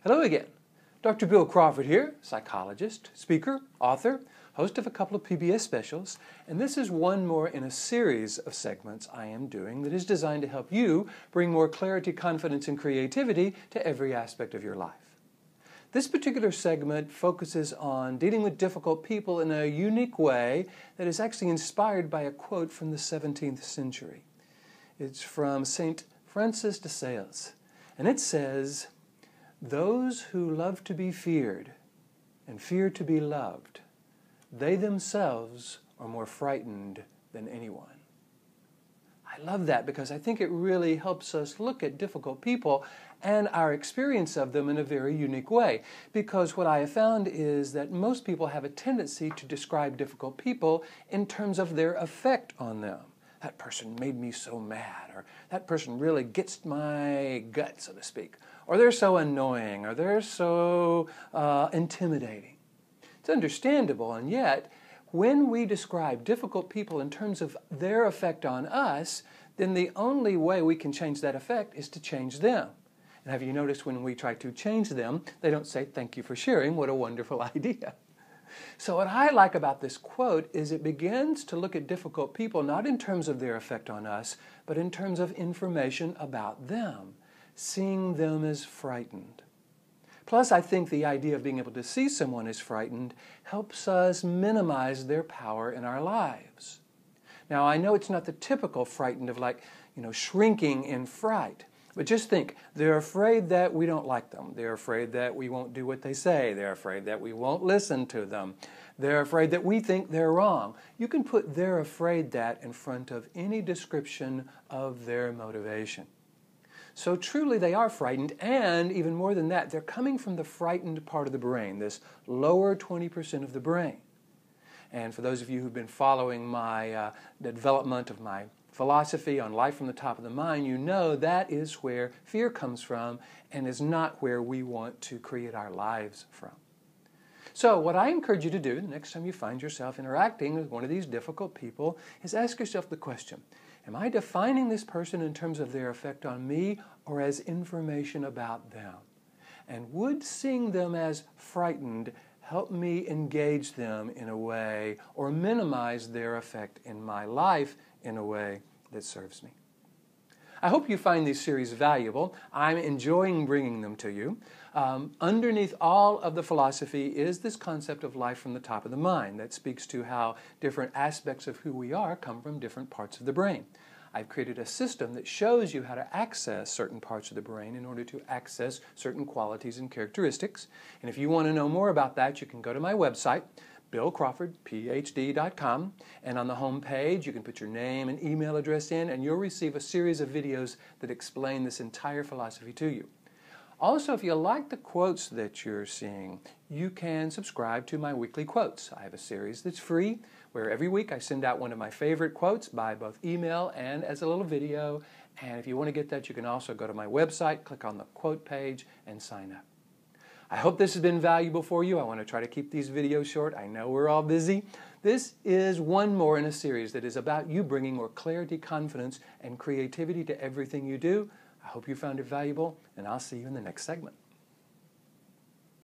Hello again. Dr. Bill Crawford here, psychologist, speaker, author, host of a couple of PBS specials, and this is one more in a series of segments I am doing that is designed to help you bring more clarity, confidence, and creativity to every aspect of your life. This particular segment focuses on dealing with difficult people in a unique way that is actually inspired by a quote from the 17th century. It's from St. Francis de Sales, and it says, "Those who love to be feared and fear to be loved, they themselves are more frightened than anyone." I love that because I think it really helps us look at difficult people and our experience of them in a very unique way. Because what I have found is that most people have a tendency to describe difficult people in terms of their effect on them. That person made me so mad, or that person really gets my gut, so to speak. Or they're so annoying, or they're so intimidating. It's understandable, and yet, when we describe difficult people in terms of their effect on us, then the only way we can change that effect is to change them. And have you noticed when we try to change them, they don't say, "Thank you for sharing, what a wonderful idea." So what I like about this quote is it begins to look at difficult people not in terms of their effect on us, but in terms of information about them, seeing them as frightened. Plus, I think the idea of being able to see someone as frightened helps us minimize their power in our lives. Now, I know it's not the typical frightened of shrinking in fright. But just think, they're afraid that we don't like them. They're afraid that we won't do what they say. They're afraid that we won't listen to them. They're afraid that we think they're wrong. You can put "they're afraid that" in front of any description of their motivation. So truly they are frightened, and even more than that, they're coming from the frightened part of the brain, this lower 20% of the brain. And for those of you who've been following the development of my philosophy on life from the top of the mind, you know that is where fear comes from and is not where we want to create our lives from. So what I encourage you to do the next time you find yourself interacting with one of these difficult people is ask yourself the question, am I defining this person in terms of their effect on me or as information about them? And would seeing them as frightened help me engage them in a way or minimize their effect in my life in a way that serves me? I hope you find these series valuable. I'm enjoying bringing them to you. Underneath all of the philosophy is this concept of life from the top of the mind that speaks to how different aspects of who we are come from different parts of the brain. I've created a system that shows you how to access certain parts of the brain in order to access certain qualities and characteristics. And if you want to know more about that, you can go to my website, billcrawfordphd.com, and on the home page you can put your name and email address in, and you'll receive a series of videos that explain this entire philosophy to you. Also, if you like the quotes that you're seeing, you can subscribe to my weekly quotes. I have a series that's free where every week I send out one of my favorite quotes by both email and as a little video. And if you want to get that, you can also go to my website, click on the quote page, and sign up. I hope this has been valuable for you. I want to try to keep these videos short. I know we're all busy. This is one more in a series that is about you bringing more clarity, confidence, and creativity to everything you do. I hope you found it valuable, and I'll see you in the next segment.